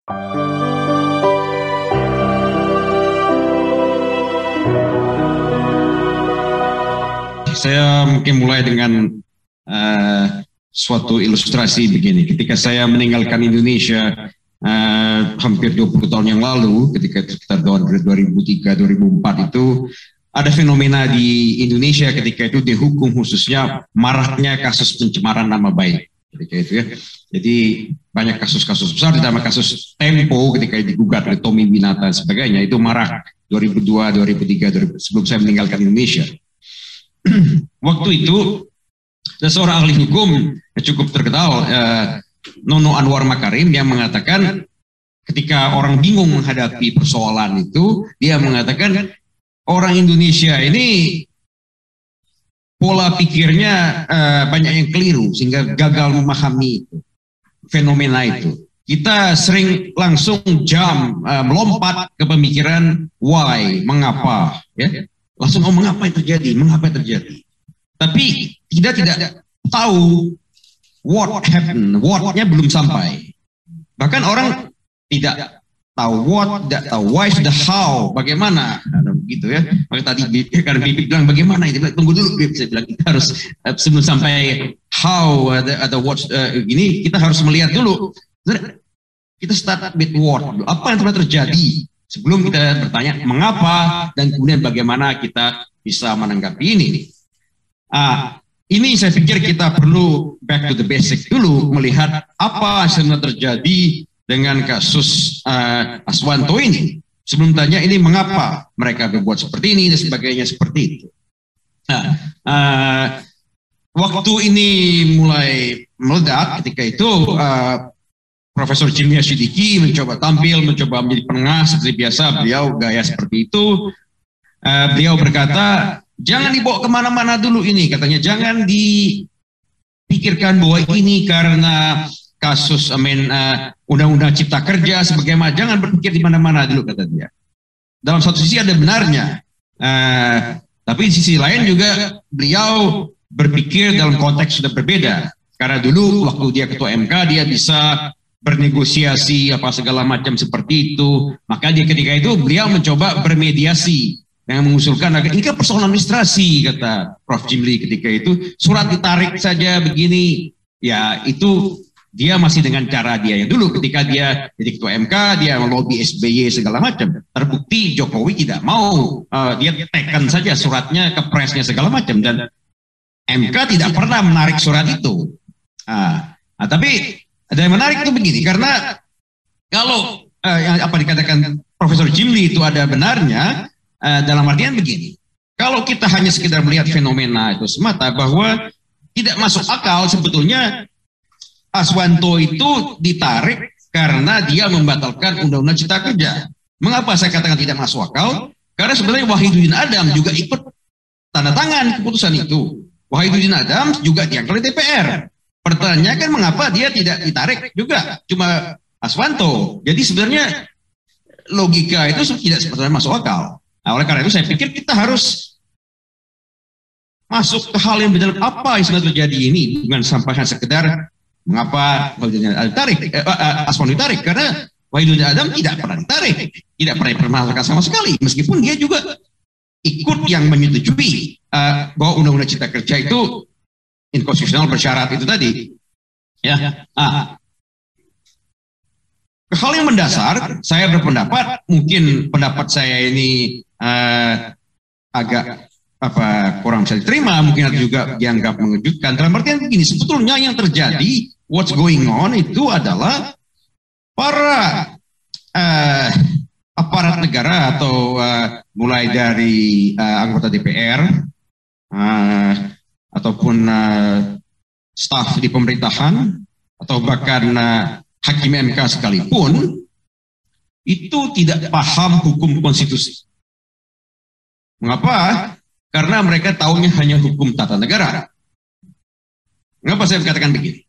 Saya mungkin mulai dengan suatu ilustrasi begini. Ketika saya meninggalkan Indonesia hampir 20 tahun yang lalu, ketika sekitar tahun 2003-2004 itu, ada fenomena di Indonesia ketika itu dihukum, khususnya maraknya kasus pencemaran nama baik. Ketika itu ya. Jadi banyak kasus-kasus besar, ditambah kasus Tempo ketika digugat oleh Tommy Winata dan sebagainya, itu marak 2002, 2003, sebelum saya meninggalkan Indonesia. Waktu itu ada seorang ahli hukum yang cukup terkenal, Nono Anwar Makarim, yang mengatakan ketika orang bingung menghadapi persoalan itu, dia mengatakan orang Indonesia ini pola pikirnya banyak yang keliru sehingga gagal memahami itu, fenomena itu. Kita sering langsung melompat ke pemikiran why, mengapa, ya. Langsung mengapa yang terjadi, tapi tidak tahu what happened, what-nya belum sampai. Bahkan orang tidak tahu what, tidak tahu why, sudah how, bagaimana, begitu ya. Maka tadi karena Bibit bilang bagaimana, itu tunggu dulu, saya bilang kita harus sebelum sampai how atau what ini, kita harus melihat dulu. Kita start with what, apa yang telah terjadi sebelum kita bertanya mengapa dan kemudian bagaimana kita bisa menanggapi ini. Ini saya pikir kita perlu back to the basic dulu, melihat apa yang sebenarnya terjadi dengan kasus Aswanto ini. Sebelum tanya ini mengapa mereka berbuat seperti ini dan sebagainya seperti itu. Waktu ini mulai meledak ketika itu, Profesor Jimmy Asyidiki mencoba tampil, mencoba menjadi penengah seperti biasa, beliau gaya seperti itu. Beliau berkata, jangan dibawa kemana-mana dulu ini, katanya jangan dipikirkan bahwa ini karena kasus undang-undang cipta kerja sebagaimana, jangan berpikir di mana-mana dulu, kata dia. Dalam satu sisi ada benarnya, tapi di sisi lain juga beliau berpikir dalam konteks sudah berbeda. Karena dulu waktu dia ketua MK, dia bisa bernegosiasi apa segala macam seperti itu. Maka dia ketika itu beliau mencoba bermediasi yang mengusulkan agar ini kan persoalan administrasi, kata Prof. Jimli ketika itu, surat ditarik saja begini. Ya itu dia masih dengan cara dia yang dulu ketika dia jadi ketua MK, dia melobi SBY segala macam. Terbukti Jokowi tidak mau, dia tekan saja suratnya ke presnya segala macam, dan MK tidak pernah menarik surat itu. Tapi ada yang menarik itu begini, karena kalau yang apa dikatakan Profesor Jimli itu ada benarnya, dalam artian begini, kalau kita hanya sekedar melihat fenomena itu semata, bahwa tidak masuk akal sebetulnya Aswanto itu ditarik karena dia membatalkan Undang-Undang Cipta Kerja. Mengapa saya katakan tidak masuk akal? Karena sebenarnya Wahidudin Adam juga ikut tanda tangan keputusan itu. Wahidudin Adam juga diangkat oleh DPR. Pertanyaannya kan mengapa dia tidak ditarik juga, cuma Aswanto. Jadi sebenarnya logika itu tidak sebenarnya masuk akal. Nah, oleh karena itu saya pikir kita harus masuk ke hal yang benar, apa yang sebenarnya terjadi ini, bukan sampaikan sekedar mengapa Aswanto ditarik, karena Wahidudin Adam tidak pernah ditarik, tidak pernah dipermasalahkan sama sekali, meskipun dia juga ikut yang menyetujui bahwa Undang-Undang Cipta Kerja itu inkonstitusional bersyarat itu tadi, ya. Hal yang mendasar, saya berpendapat, mungkin pendapat saya ini agak kurang bisa diterima, mungkin juga dianggap mengejutkan. Dalam artian begini, sebetulnya yang terjadi, what's going on itu adalah para aparat negara atau mulai dari anggota DPR ataupun staf di pemerintahan atau bahkan hakim MK sekalipun itu tidak paham hukum konstitusi. Mengapa? Karena mereka tahunya hanya hukum tata negara. Mengapa saya katakan begini?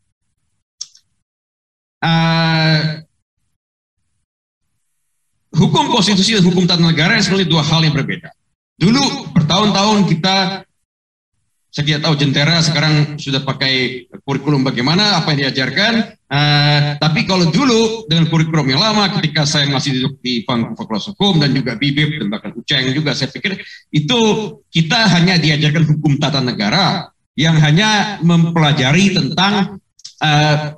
Hukum konstitusi dan hukum tata negara sebenarnya dua hal yang berbeda. Dulu bertahun-tahun kita, saya tidak tahu Jentera sekarang sudah pakai kurikulum bagaimana, apa yang diajarkan, Tapi kalau dulu dengan kurikulum yang lama, ketika saya masih duduk di Fakultas Hukum dan juga BIBIP dan bahkan Uceng juga, saya pikir itu kita hanya diajarkan hukum tata negara yang hanya mempelajari tentang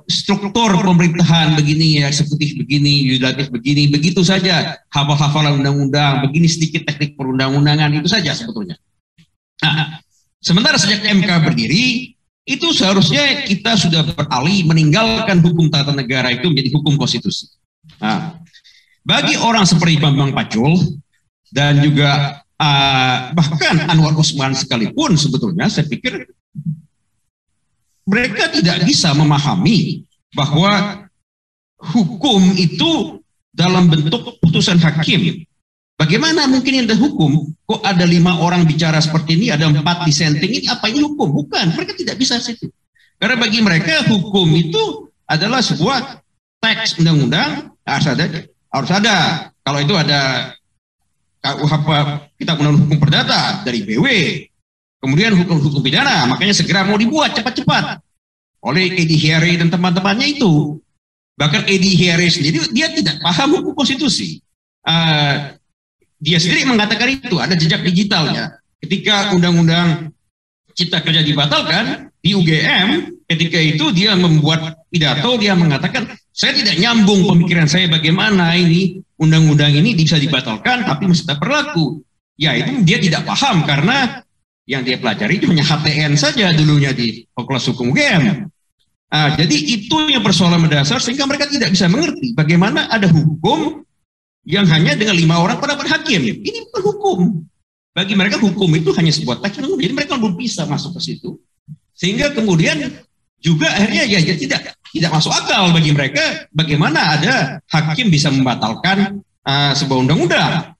struktur pemerintahan begini, eksekutif begini, yudikatif begini, begitu saja, hafal-hafalan undang-undang, begini sedikit teknik perundang-undangan, itu saja sebetulnya. Nah, sementara sejak MK berdiri, itu seharusnya kita sudah beralih meninggalkan hukum tata negara itu menjadi hukum konstitusi. Nah, bagi orang seperti Bambang Pacul dan juga bahkan Anwar Usman sekalipun, sebetulnya saya pikir mereka tidak bisa memahami bahwa hukum itu dalam bentuk putusan hakim. Bagaimana mungkin ada hukum? Kok ada 5 orang bicara seperti ini, ada 4 dissenting, ini apa ini hukum? Bukan, mereka tidak bisa situ. Karena bagi mereka hukum itu adalah sebuah teks undang-undang, harus ada. Kalau itu ada KUHP, Kitab Undang-Undang Hukum Perdata dari BW, kemudian hukum pidana, makanya segera mau dibuat cepat-cepat oleh Edi Hiare dan teman-temannya itu. Bahkan Edi Hiare sendiri dia tidak paham hukum konstitusi. Dia sendiri mengatakan itu ada jejak digitalnya. Ketika Undang-Undang Cipta Kerja dibatalkan di UGM, ketika itu dia membuat pidato, dia mengatakan saya tidak nyambung pemikiran saya bagaimana ini undang-undang ini bisa dibatalkan tapi masih tetap berlaku. Ya itu dia tidak paham karena yang dia pelajari itu hanya HTN saja dulunya di Fakultas Hukum UGM. Jadi itu yang persoalan mendasar sehingga mereka tidak bisa mengerti bagaimana ada hukum yang hanya dengan 5 orang pada hakim. Ini bukan hukum. Bagi mereka hukum itu hanya sebuah teks, jadi mereka belum bisa masuk ke situ. Sehingga kemudian juga akhirnya ya tidak masuk akal bagi mereka bagaimana ada hakim bisa membatalkan sebuah undang-undang.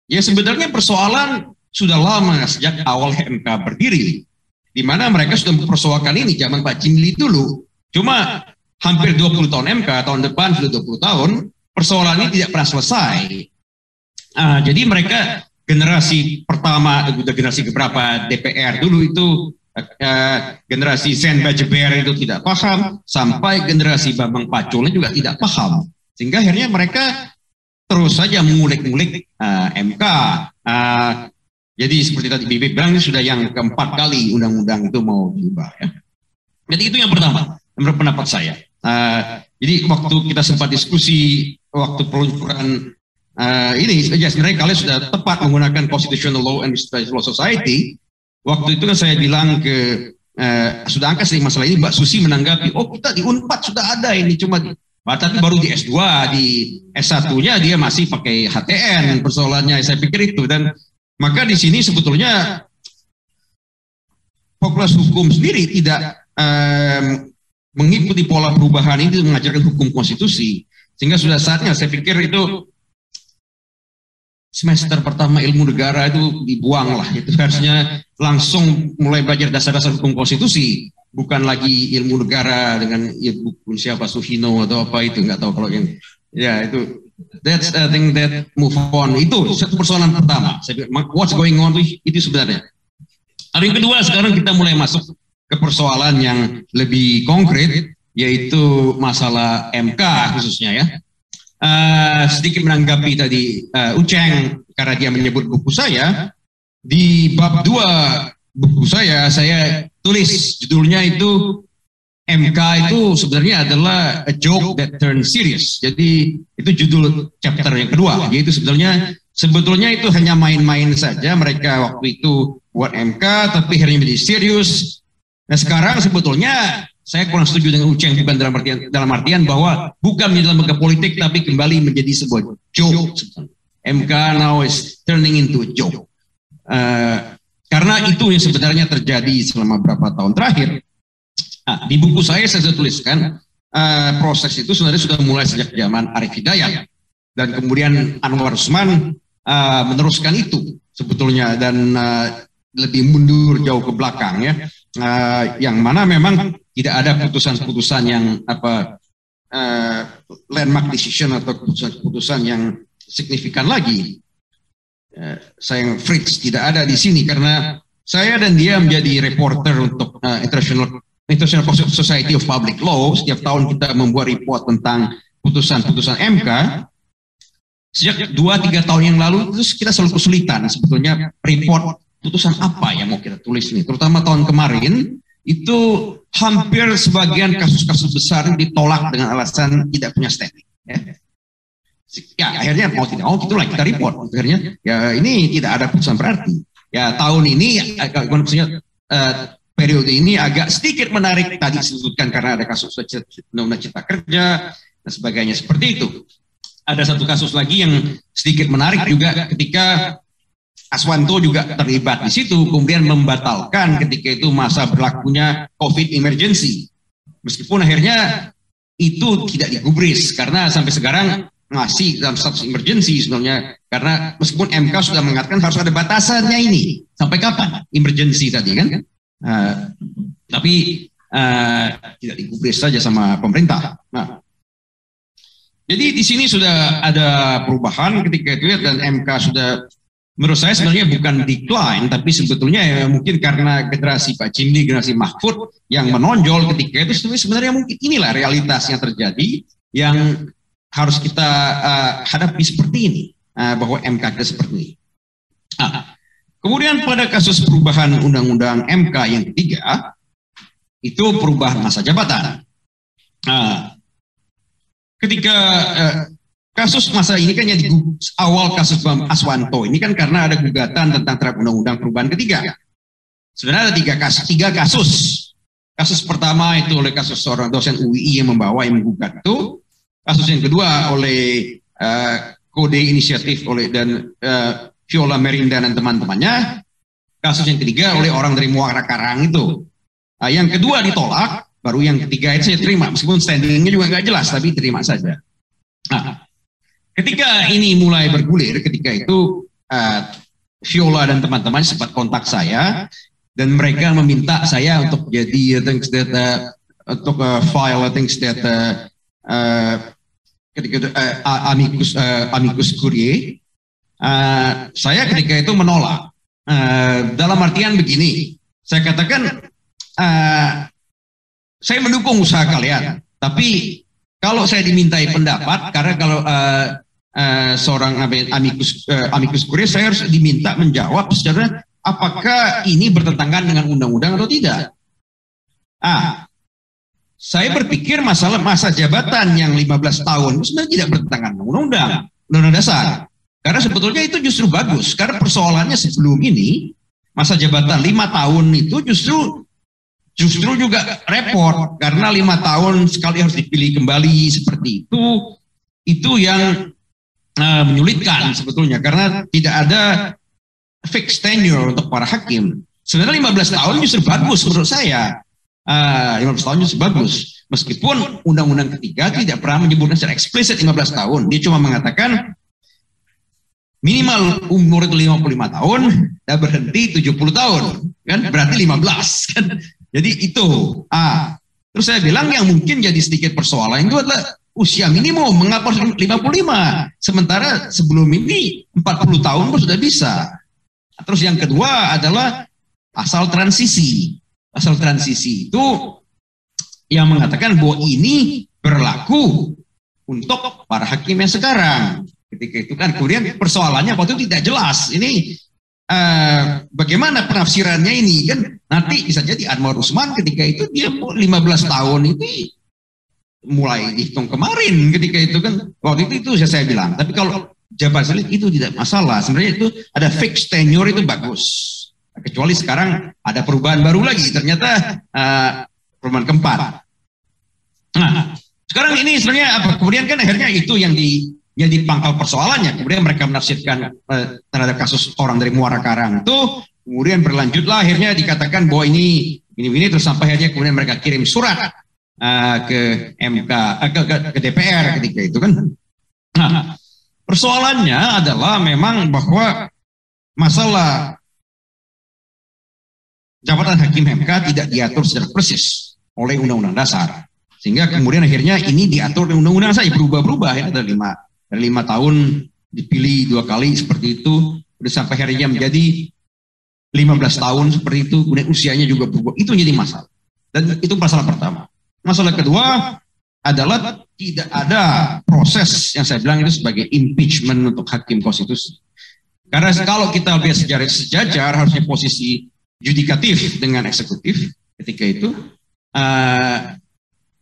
Ya sebenarnya persoalan sudah lama sejak awal MK berdiri, di mana mereka sudah mempersoalkan ini zaman Pak Jimli dulu. Cuma hampir 20 tahun MK, tahun depan sudah 20 tahun, persoalan ini tidak pernah selesai. Jadi mereka generasi pertama, generasi keberapa DPR dulu itu, generasi Sen Bajeber itu tidak paham, sampai generasi Bambang Pacul juga tidak paham. Sehingga akhirnya mereka terus saja mengulik-ngulik MK. Jadi seperti tadi Bibip bilang ini sudah yang keempat kali undang-undang itu mau diubah ya. Jadi itu yang pertama menurut pendapat saya. Jadi waktu kita sempat diskusi waktu peluncuran ini sebenarnya kalian sudah tepat menggunakan Constitutional Law and Administrative Law Society. Waktu itu kan saya bilang ke sudah angkat sih masalah ini, Mbak Susi menanggapi, oh kita di Unpad sudah ada ini cuma tapi baru di S2, di S1-nya dia masih pakai HTN persoalannya. Saya pikir itu, dan maka di sini sebetulnya Fakultas Hukum sendiri tidak mengikuti pola perubahan ini mengajarkan hukum konstitusi, sehingga sudah saatnya saya pikir itu semester pertama ilmu negara itu dibuang lah, itu harusnya langsung mulai belajar dasar-dasar hukum konstitusi, bukan lagi ilmu negara dengan buku siapa Suhino atau apa itu, nggak tahu kalau yang ya itu. That's I think that move on. Itu satu persoalan pertama. What's going on itu sebenarnya. Yang kedua, sekarang kita mulai masuk ke persoalan yang lebih konkret, yaitu masalah MK khususnya ya. Sedikit menanggapi tadi Uceng karena dia menyebut buku saya. Di bab 2 buku saya tulis judulnya itu MK itu sebenarnya adalah a joke that turns serious. Jadi itu judul chapter yang kedua. Yaitu sebetulnya itu hanya main-main saja mereka waktu itu buat MK, tapi akhirnya menjadi serius. Nah sekarang sebetulnya saya kurang setuju dengan Uceng, bukan dalam artian bahwa bukan menjadi lembaga politik, tapi kembali menjadi sebuah joke. MK now is turning into a joke. Karena itu yang sebenarnya terjadi selama beberapa tahun terakhir. Nah, di buku saya sudah tuliskan proses itu sebenarnya sudah mulai sejak zaman Arif Hidayat, dan kemudian Anwar Usman meneruskan itu sebetulnya, dan lebih mundur jauh ke belakang ya, yang mana memang tidak ada putusan-putusan yang landmark decision atau keputusan-keputusan yang signifikan lagi. Sayang Fritz tidak ada di sini karena saya dan dia menjadi reporter untuk International International Society of Public Law, setiap tahun kita membuat report tentang putusan-putusan MK. Sejak 2-3 tahun yang lalu, terus kita selalu kesulitan sebetulnya report putusan apa yang mau kita tulis ini. Terutama tahun kemarin, itu hampir sebagian kasus-kasus besar ditolak dengan alasan tidak punya standing. Ya, akhirnya mau tidak mau itulah kita report. Akhirnya ya ini tidak ada putusan berarti. Ya tahun ini maksudnya periode ini agak sedikit menarik tadi disebutkan karena ada kasus undang-undang cipta kerja dan sebagainya seperti itu. Ada satu kasus lagi yang sedikit menarik juga ketika Aswanto juga terlibat di situ, kemudian membatalkan ketika itu masa berlakunya COVID emergency. Meskipun akhirnya itu tidak digubris karena sampai sekarang masih dalam status emergency sebenarnya, karena meskipun MK sudah mengatakan harus ada batasannya ini sampai kapan emergency tadi kan. Tapi tidak digubris saja sama pemerintah. Nah, jadi di sini sudah ada perubahan ketika itu ya, dan MK sudah menurut saya sebenarnya bukan decline, tapi sebetulnya ya mungkin karena generasi Pak Jimli, generasi Mahfud yang menonjol ketika itu sebenarnya mungkin inilah realitas yang terjadi yang harus kita hadapi seperti ini, bahwa MK kita seperti ini. Kemudian pada kasus perubahan undang-undang MK yang ketiga, itu perubahan masa jabatan. Ketika kasus masa ini kan yang di awal kasus Aswanto ini kan karena ada gugatan tentang terhadap undang-undang perubahan ketiga. Sebenarnya ada tiga kasus. Kasus pertama itu oleh kasus seorang dosen UII yang menggugat itu. Kasus yang kedua oleh kode inisiatif dan Viola Merinda dan teman-temannya. Kasus yang ketiga oleh orang dari Muara Karang itu. Yang kedua ditolak, baru yang ketiga itu saya terima. Meskipun standingnya juga nggak jelas, tapi terima saja. Ketika ini mulai bergulir, ketika itu Viola dan teman-teman sempat kontak saya, dan mereka meminta saya untuk jadi untuk file amicus curiae. Saya ketika itu menolak. Dalam artian begini, saya katakan saya mendukung usaha kalian, tapi kalau saya dimintai pendapat, karena kalau seorang amicus curiae saya harus diminta menjawab secara apakah ini bertentangan dengan undang-undang atau tidak. Saya berpikir masalah masa jabatan yang 15 tahun itu sebenarnya tidak bertentangan dengan undang-undang dasar. Karena sebetulnya itu justru bagus. Karena persoalannya sebelum ini masa jabatan 5 tahun itu justru juga repot, karena 5 tahun sekali harus dipilih kembali seperti itu yang menyulitkan sebetulnya, karena tidak ada fixed tenure untuk para hakim. Sebenarnya 15 tahun justru bagus menurut saya. 15 tahun justru bagus, meskipun undang-undang ketiga tidak pernah menyebutkan secara eksplisit 15 tahun. Dia cuma mengatakan minimal umur itu 55 tahun dan berhenti 70 tahun, kan berarti 15 kan. Jadi itu. Terus saya bilang yang mungkin jadi sedikit persoalan itu adalah usia minimum, mengapa 55? Sementara sebelum ini 40 tahun pun sudah bisa. Terus yang kedua adalah asal transisi. Asal transisi itu yang mengatakan bahwa ini berlaku untuk para hakim yang sekarang. Ketika itu kan kemudian persoalannya waktu itu tidak jelas. Ini bagaimana penafsirannya ini kan, nanti bisa jadi Anwar Usman ketika itu dia 15 tahun ini mulai dihitung kemarin ketika itu kan, waktu itu saya bilang, tapi kalau jabatan itu tidak masalah, sebenarnya itu ada fixed tenure itu bagus, kecuali sekarang ada perubahan baru lagi, ternyata perubahan keempat. Nah sekarang ini sebenarnya apa, kemudian kan akhirnya itu yang jadi pangkal persoalannya. Kemudian mereka menafsirkan terhadap kasus orang dari Muara Karang itu, kemudian berlanjutlah akhirnya dikatakan bahwa ini terus sampai akhirnya kemudian mereka kirim surat ke MK, ke DPR ketika itu kan. Nah, persoalannya adalah memang bahwa masalah jabatan hakim MK tidak diatur secara persis oleh Undang-Undang Dasar, sehingga kemudian akhirnya ini diatur di undang-undang saja, berubah-ubah ya, dari 5 tahun dipilih 2 kali seperti itu, udah sampai akhirnya menjadi 15 tahun seperti itu, kemudian usianya juga berubah. Itu jadi masalah. Dan itu masalah pertama. Masalah kedua adalah tidak ada proses yang saya bilang itu sebagai impeachment untuk hakim konstitusi. Karena kalau kita lihat sejarah sejajar, harusnya posisi yudikatif dengan eksekutif ketika itu,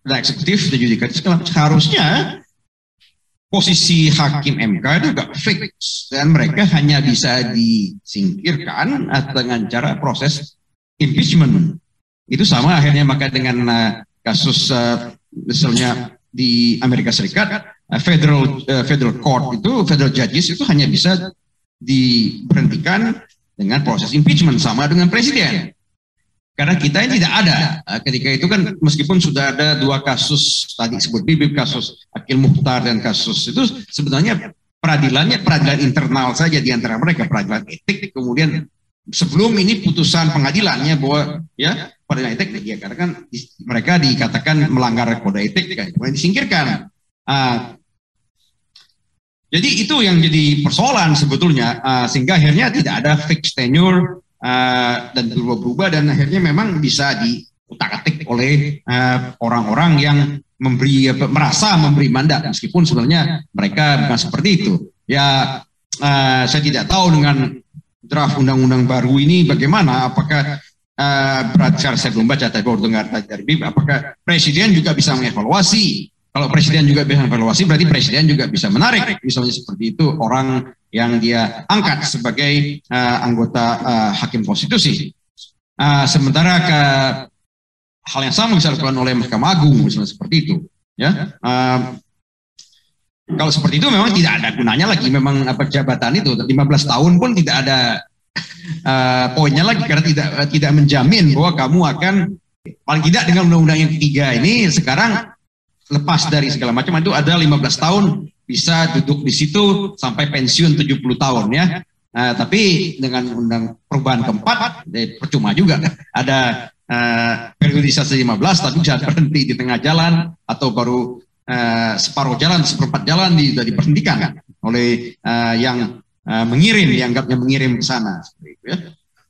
eksekutif dan yudikatif harusnya posisi hakim MK itu juga fix dan mereka hanya bisa disingkirkan dengan cara proses impeachment. Itu sama akhirnya maka dengan kasus misalnya di Amerika Serikat, federal court itu, federal judges itu hanya bisa diberhentikan dengan proses impeachment, sama dengan presiden. Karena kita ini tidak ada. Ketika itu kan meskipun sudah ada 2 kasus tadi sebut Bibip, kasus Akil Mukhtar dan kasus itu sebenarnya peradilan internal saja di antara mereka, peradilan etik. Kemudian sebelum ini putusan pengadilannya bahwa ya peradilan etik ya, karena kan mereka dikatakan melanggar kode etik kan, kemudian disingkirkan. Jadi itu yang jadi persoalan sebetulnya, sehingga akhirnya tidak ada fixed tenure dan berubah-ubah, dan akhirnya memang bisa diutak-atik oleh orang-orang yang merasa memberi mandat, meskipun sebenarnya mereka bukan seperti itu. Ya, saya tidak tahu dengan draft undang-undang baru ini bagaimana, apakah berarti saya belum baca, tapi baru dengar dari BIM, apakah presiden juga bisa mengevaluasi. Kalau presiden juga bisa evaluasi, berarti presiden juga bisa menarik, misalnya seperti itu, orang yang dia angkat sebagai anggota hakim konstitusi. Sementara hal yang sama bisa dilakukan oleh Mahkamah Agung, misalnya seperti itu. Ya, kalau seperti itu memang tidak ada gunanya lagi, memang jabatan itu 15 tahun pun tidak ada poinnya lagi, karena tidak menjamin bahwa kamu akan, paling tidak dengan undang-undang yang ketiga ini sekarang lepas dari segala macam, itu ada 15 tahun bisa duduk di situ sampai pensiun 70 tahun ya. Tapi dengan undang perubahan keempat percuma juga, ada periodisasi 15 tapi bisa berhenti di tengah jalan atau baru separuh jalan, seperempat jalan diberhentikan oleh yang mengirim, dianggapnya mengirim ke sana seperti itu ya.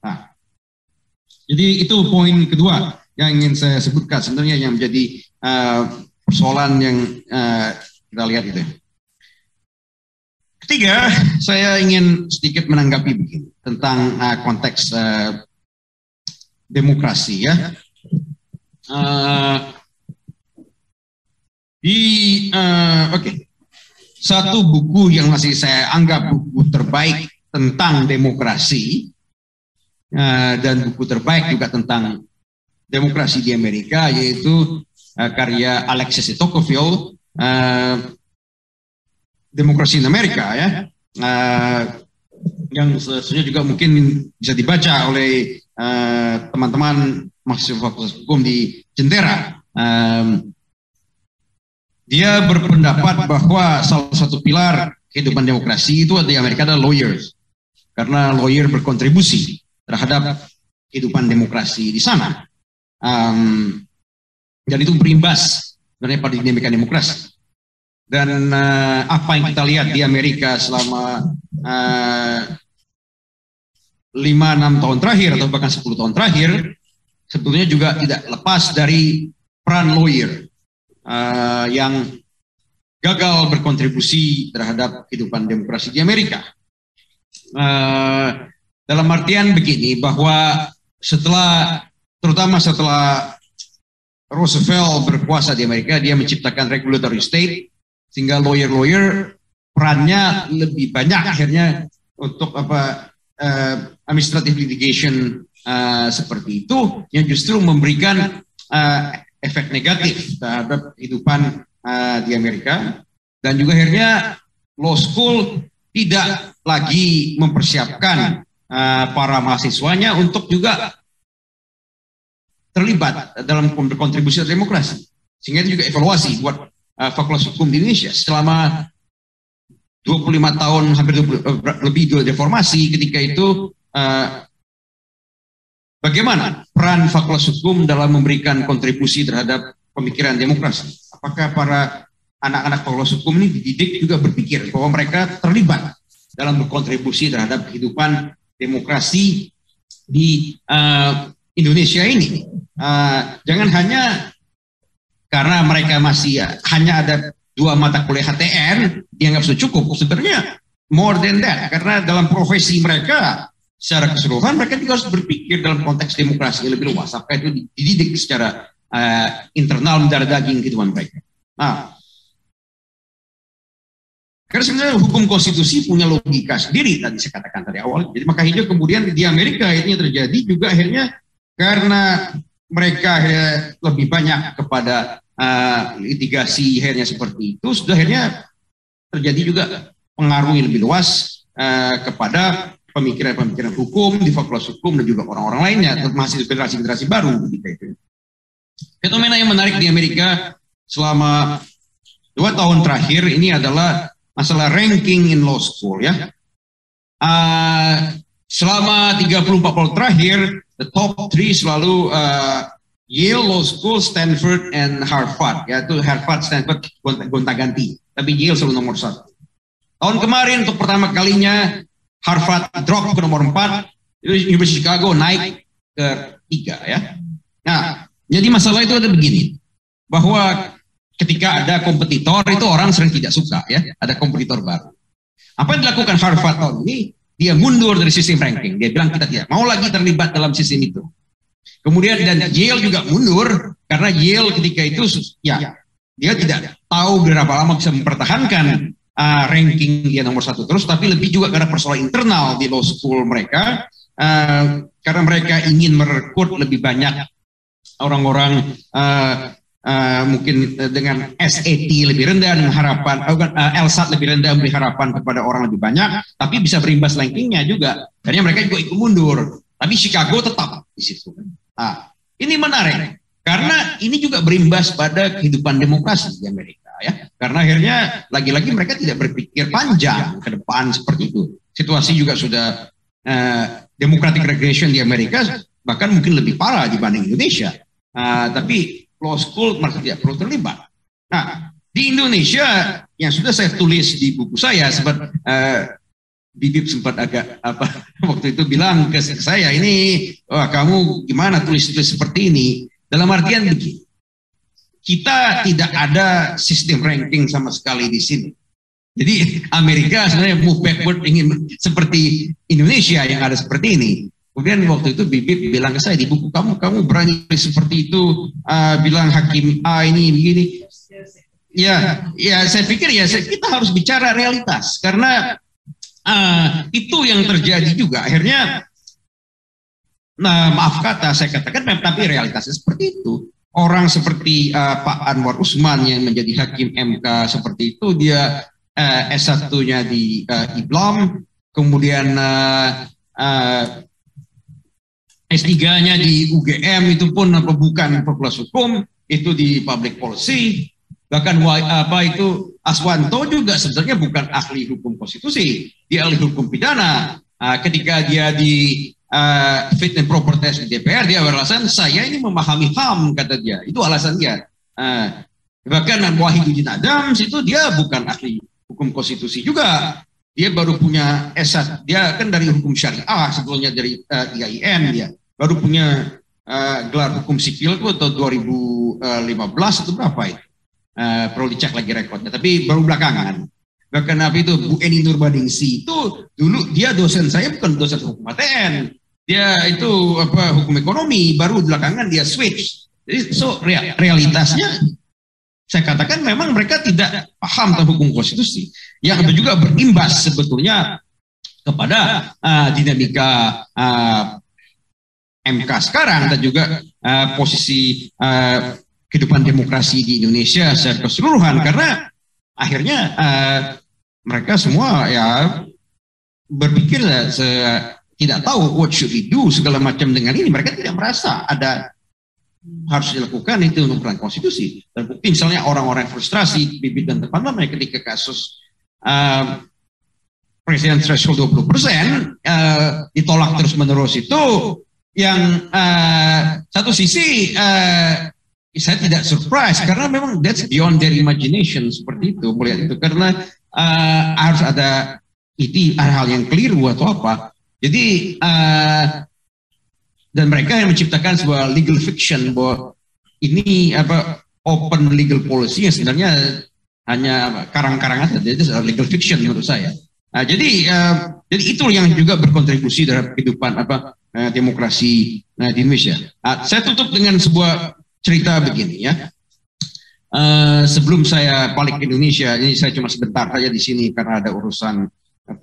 Nah, jadi itu poin kedua yang ingin saya sebutkan sebenarnya, yang menjadi persoalan yang kita lihat itu. Ketiga, saya ingin sedikit menanggapi begini tentang konteks demokrasi ya. Satu buku yang masih saya anggap buku terbaik tentang demokrasi dan buku terbaik juga tentang demokrasi di Amerika, yaitu karya Alexis de Tocqueville, Demokrasi in Amerika ya, yang sebenarnya juga mungkin bisa dibaca oleh teman-teman mahasiswa Fakultas Hukum di Jentera. Dia berpendapat bahwa salah satu pilar kehidupan demokrasi itu di Amerika adalah lawyers, karena lawyer berkontribusi terhadap kehidupan demokrasi di sana. Dan itu berimbas sebenarnya pada dinamika demokrasi. Dan apa yang kita lihat di Amerika selama 5-6 tahun terakhir atau bahkan 10 tahun terakhir, sebetulnya juga tidak lepas dari peran lawyer yang gagal berkontribusi terhadap kehidupan demokrasi di Amerika. Dalam artian begini, bahwa terutama setelah Roosevelt berkuasa di Amerika, dia menciptakan regulatory state, sehingga lawyer-lawyer perannya lebih banyak akhirnya untuk administrative litigation seperti itu, yang justru memberikan efek negatif terhadap kehidupan di Amerika. Dan juga akhirnya law school tidak lagi mempersiapkan para mahasiswanya untuk juga terlibat dalam berkontribusi terhadap demokrasi, sehingga itu juga evaluasi buat Fakultas Hukum di Indonesia selama 25 tahun, hampir lebih reformasi. Ketika itu bagaimana peran Fakultas Hukum dalam memberikan kontribusi terhadap pemikiran demokrasi? Apakah para anak-anak Fakultas Hukum ini dididik juga berpikir bahwa mereka terlibat dalam berkontribusi terhadap kehidupan demokrasi di Indonesia ini. Jangan hanya karena mereka masih hanya ada 2 mata kuliah HTN dianggap sudah cukup. Sebenarnya more than that, karena dalam profesi mereka secara keseluruhan mereka juga harus berpikir dalam konteks demokrasi yang lebih luas. Apakah itu dididik secara internal mendarah daging kehidupan mereka. Karena sebenarnya hukum konstitusi punya logika sendiri, tadi saya katakan tadi awal. Jadi maka hijau kemudian di Amerika ini terjadi juga akhirnya karena mereka lebih banyak kepada litigasi akhirnya seperti itu, sudah akhirnya terjadi juga pengaruh yang lebih luas kepada pemikiran-pemikiran hukum di fakultas hukum dan juga orang-orang lainnya, termasuk generasi-generasi baru. Gitu. Fenomena yang menarik di Amerika selama 2 tahun terakhir ini adalah masalah ranking in law school ya. Selama 30-40 terakhir, the top 3 selalu Yale Law School, Stanford, and Harvard. Yaitu Harvard, Stanford gonta-ganti, tapi Yale selalu nomor 1. Tahun kemarin untuk pertama kalinya Harvard drop ke nomor 4, University Chicago naik ke 3 ya. Nah, jadi masalah itu ada begini, bahwa ketika ada kompetitor itu orang sering tidak suka ya, ada kompetitor baru. Apa yang dilakukan Harvard tahun ini? Dia mundur dari sistem ranking. Dia bilang kita tidak mau lagi terlibat dalam sistem itu. Kemudian dan Yale juga mundur karena Yale ketika itu ya dia tidak tahu berapa lama bisa mempertahankan ranking dia nomor 1 terus, tapi lebih juga karena persoalan internal di law school mereka, karena mereka ingin merekrut lebih banyak orang-orang mungkin dengan SAT lebih rendah dan harapan LSAT lebih rendah, memberi harapan kepada orang lebih banyak, tapi bisa berimbas rankingnya juga. Akhirnya mereka juga ikut mundur. Tapi Chicago tetap di situ. Ini menarik karena ini juga berimbas pada kehidupan demokrasi di Amerika ya. Karena akhirnya lagi-lagi mereka tidak berpikir panjang ke depan seperti itu. Situasi juga sudah democratic regression di Amerika bahkan mungkin lebih parah dibanding Indonesia. Tapi law school mereka tidak perlu terlibat. Nah, di Indonesia yang sudah saya tulis di buku saya, sempat Bibip sempat agak waktu itu bilang ke saya, ini kamu gimana tulis-tulis seperti ini? Dalam artian begini, kita tidak ada sistem ranking sama sekali di sini. Jadi Amerika sebenarnya move backward ingin seperti Indonesia yang ada seperti ini. Kemudian waktu itu Bibip bilang ke saya di buku kamu berani seperti itu, bilang hakim ini begini. Ya saya pikir kita harus bicara realitas karena itu yang terjadi juga. Akhirnya, maaf kata saya katakan, tapi realitasnya seperti itu. Orang seperti Pak Anwar Usman yang menjadi hakim MK seperti itu, dia S1-nya di IBLAM, kemudian S3-nya di UGM itu pun bukan fakultas hukum, itu di public policy. Bahkan Aswanto juga sebenarnya bukan ahli hukum konstitusi, dia ahli hukum pidana. Ketika dia di fit and proper test di DPR, dia beralasan saya ini memahami HAM, kata dia. Itu alasan dia. Bahkan Wahidudin Adams itu dia bukan ahli hukum konstitusi juga. Dia baru punya S1, dia kan dari hukum syariah sebetulnya dari IAIN, dia baru punya gelar hukum sipil itu tahun 2015 atau berapa itu, perlu dicek lagi rekodnya, tapi baru belakangan. Bahkan apa itu Bu Eni Nurbandingsi itu dulu dia dosen saya, bukan dosen hukum ATN, dia itu hukum ekonomi, baru belakangan dia switch. Jadi realitasnya saya katakan memang mereka tidak paham tentang hukum konstitusi, yang juga berimbas sebetulnya kepada dinamika MK sekarang dan juga posisi kehidupan demokrasi di Indonesia secara keseluruhan, karena akhirnya mereka semua ya berpikir tidak tahu what should we do segala macam dengan ini. Mereka tidak merasa ada harus dilakukan itu untuk peran konstitusi. Terbukti misalnya orang-orang frustrasi, Bibip dan teman-teman ketika kasus presiden threshold 20% ditolak terus-menerus itu, yang satu sisi saya tidak surprise karena memang that's beyond their imagination seperti itu, melihat itu, karena harus ada hal yang keliru atau apa. Jadi dan mereka yang menciptakan sebuah legal fiction bahwa ini open legal policy yang sebenarnya hanya karang-karangan saja, itu legal fiction menurut saya. Nah, jadi itu yang juga berkontribusi terhadap kehidupan demokrasi di Indonesia. Saya tutup dengan sebuah cerita begini ya. Sebelum saya balik ke Indonesia, ini saya cuma sebentar saja di sini karena ada urusan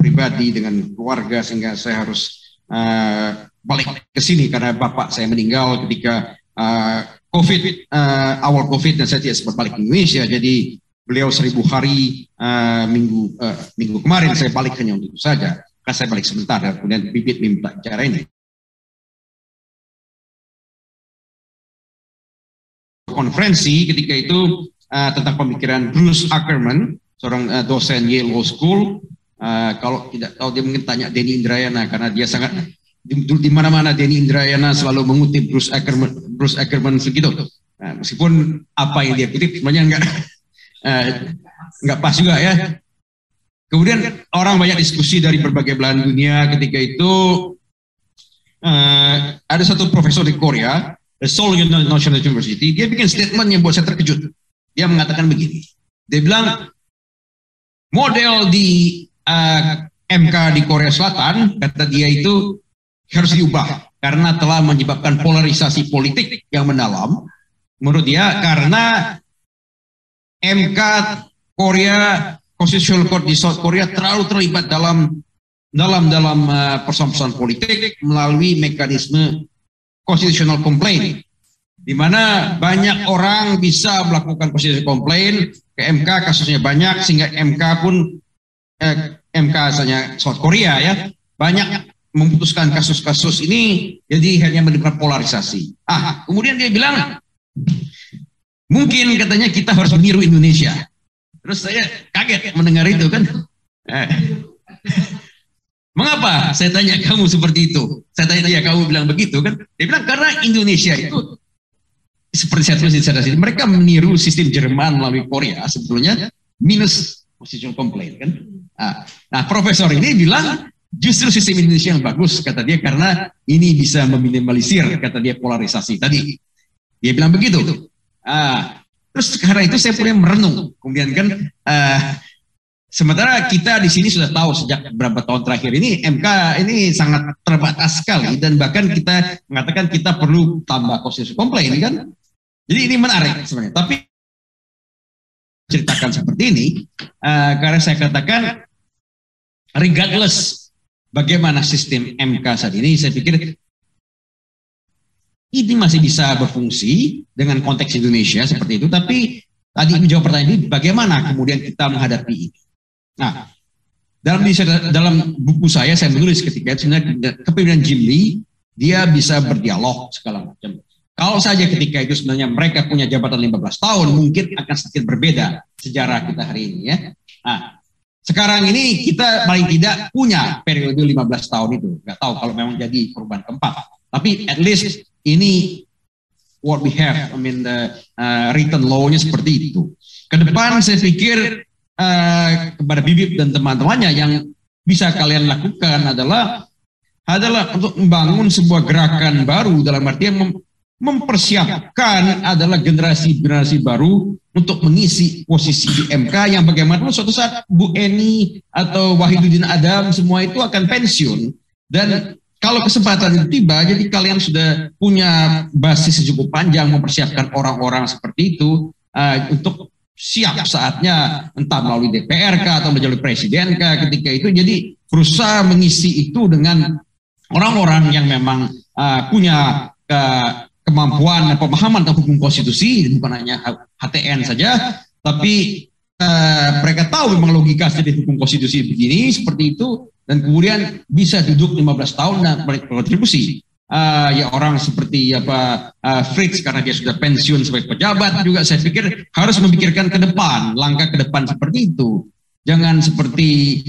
pribadi dengan keluarga sehingga saya harus balik ke sini karena bapak saya meninggal ketika COVID, awal COVID, dan saya tidak sempat balik ke Indonesia. Jadi beliau 1000 hari minggu kemarin saya balik hanya untuk itu saja. Karena saya balik sebentar dan kemudian Bibit minta cara ini. Konferensi ketika itu tentang pemikiran Bruce Ackerman, seorang dosen Yale Law School. Kalau tidak tahu dia mungkin tanya Denny Indrayana karena dia sangat di mana-mana Denny Indrayana selalu mengutip Bruce Ackerman segitu. Meskipun apa yang dia kutip sebenarnya nggak pas juga ya. Kemudian orang banyak diskusi dari berbagai belahan dunia ketika itu. Ada satu profesor di Korea, Seoul National University, dia bikin statement yang buat saya terkejut. Dia mengatakan begini, dia bilang model di MK di Korea Selatan, kata dia itu harus diubah karena telah menyebabkan polarisasi politik yang mendalam. Menurut dia karena MK Korea, Constitutional Court di South Korea terlalu terlibat dalam persoalan-persoalan politik melalui mekanisme constitutional complaint, di mana banyak orang bisa melakukan constitutional complaint ke MK, kasusnya banyak sehingga MK pun MK misalnya South Korea ya banyak memutuskan kasus-kasus ini, jadi hanya menimbulkan polarisasi. Kemudian dia bilang mungkin katanya kita harus meniru Indonesia. Terus saya kaget mendengar itu kan. Mengapa? Saya tanya kamu seperti itu. Saya tanya dia, kamu bilang begitu kan? Dia bilang karena Indonesia itu seperti saya tulis di sana, mereka meniru sistem Jerman melalui Korea sebetulnya minus constitutional complaint kan. Nah, profesor ini bilang justru sistem Indonesia yang bagus kata dia karena ini bisa meminimalisir kata dia polarisasi tadi. Dia bilang begitu. Terus karena itu saya mulai merenung. Kemudian kan sementara kita di sini sudah tahu sejak beberapa tahun terakhir ini MK ini sangat terbatas sekali dan bahkan kita mengatakan kita perlu tambah constitutional complaint kan. Jadi ini menarik sebenarnya. Tapi ceritakan seperti ini karena saya katakan regardless bagaimana sistem MK saat ini, saya pikir ini masih bisa berfungsi dengan konteks Indonesia seperti itu. Tapi tadi menjawab pertanyaan ini, bagaimana kemudian kita menghadapi ini? Nah, dalam buku saya menulis ketika sebenarnya kepemimpinan Jim Lee, dia bisa berdialog segala macam. Kalau saja ketika itu sebenarnya mereka punya jabatan 15 tahun, mungkin akan sedikit berbeda sejarah kita hari ini ya. Nah, sekarang ini kita paling tidak punya periode 15 tahun itu. Nggak tahu kalau memang jadi perubahan keempat. Tapi at least ini what we have, the written law-nya seperti itu. Kedepan saya pikir kepada Bibip dan teman-temannya yang bisa kalian lakukan adalah untuk membangun sebuah gerakan baru dalam artian mempersiapkan adalah generasi baru untuk mengisi posisi di MK yang bagaimanapun suatu saat Bu Eni atau Wahidudin Adam semua itu akan pensiun, dan kalau kesempatan itu tiba, jadi kalian sudah punya basis cukup panjang mempersiapkan orang-orang seperti itu untuk siap saatnya entah melalui DPR atau melalui Presiden ketika itu, jadi berusaha mengisi itu dengan orang-orang yang memang punya kemampuan dan pemahaman tentang hukum konstitusi, bukan hanya HTN saja, tapi mereka tahu memang logika dari hukum konstitusi begini, seperti itu, dan kemudian bisa duduk 15 tahun dan berkontribusi. Ya orang seperti Fritz karena dia sudah pensiun sebagai pejabat juga, saya pikir harus memikirkan ke depan, langkah ke depan seperti itu. Jangan seperti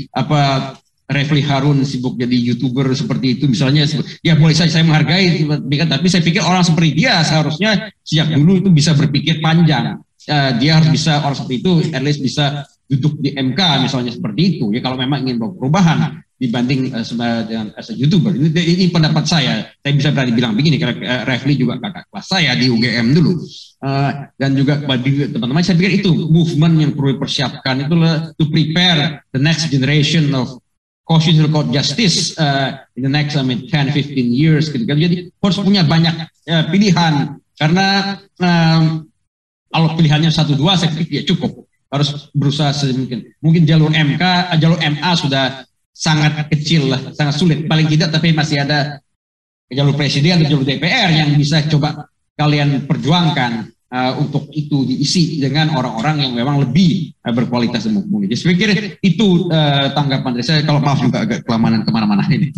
Refli Harun sibuk jadi YouTuber seperti itu misalnya. Ya boleh saya menghargai, tapi saya pikir orang seperti dia seharusnya sejak dulu itu bisa berpikir panjang. Dia harus bisa, orang seperti itu at least bisa duduk di MK misalnya seperti itu ya, kalau memang ingin perubahan. dibanding dengan as a YouTuber. Ini pendapat saya bisa berani bilang begini, karena Refli juga kakak kelas saya di UGM dulu. Dan juga bagi teman-teman, saya pikir itu movement yang perlu dipersiapkan, itulah to prepare the next generation of constitutional court justice in the next 10-15 years. Jadi harus punya banyak pilihan, karena kalau pilihannya 1-2 saya pikir ya cukup. Harus berusaha sedemikian. Mungkin jalur jalur MA sudah sangat kecil lah, sangat sulit. Paling tidak, tapi masih ada jalur presiden atau jalur DPR yang bisa coba kalian perjuangkan untuk itu diisi dengan orang-orang yang memang lebih berkualitas dan mumpuni. Jadi saya pikir itu tanggapan dari saya. Kalau maaf juga agak kelamaan kemana-mana ini.